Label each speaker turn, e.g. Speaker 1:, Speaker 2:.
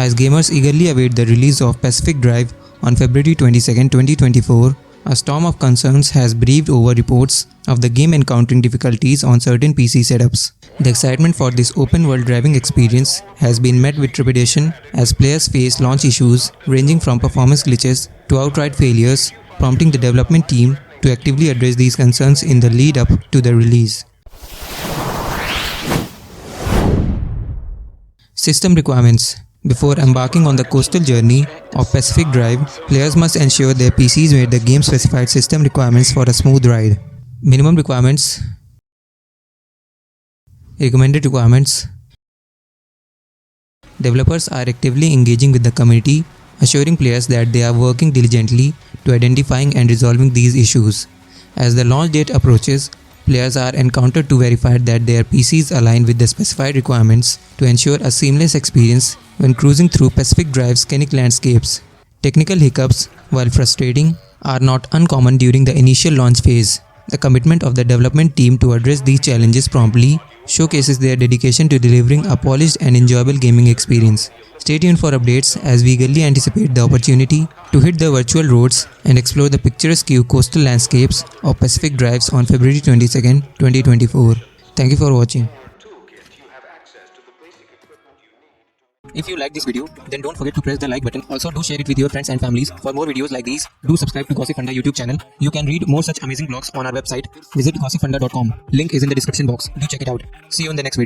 Speaker 1: As gamers eagerly await the release of Pacific Drive on February 22, 2024, a storm of concerns has breathed over reports of the game encountering difficulties on certain PC setups. The excitement for this open-world driving experience has been met with trepidation as players face launch issues ranging from performance glitches to outright failures, prompting the development team to actively address these concerns in the lead-up to the release. System requirements. Before embarking on the coastal journey of Pacific Drive, players must ensure their PCs meet the game-specified system requirements for a smooth ride. Minimum requirements. Recommended requirements. Developers are actively engaging with the community, assuring players that they are working diligently to identifying and resolving these issues. As the launch date approaches, players are encountered to verify that their PCs align with the specified requirements to ensure a seamless experience when cruising through Pacific Drive's scenic landscapes. Technical hiccups, while frustrating, are not uncommon during the initial launch phase. The commitment of the development team to address these challenges promptly showcases their dedication to delivering a polished and enjoyable gaming experience. Stay tuned for updates as we eagerly anticipate the opportunity to hit the virtual roads and explore the picturesque coastal landscapes of Pacific Drives on February 22, 2024. Thank you for watching. If you like this video, then don't forget to press the like button. Also, do share it with your friends and families. For more videos like these, do subscribe to Gossipfunda YouTube channel. You can read more such amazing blogs on our website. Visit gossipfunda.com. Link is in the description box. Do check it out. See you in the next video.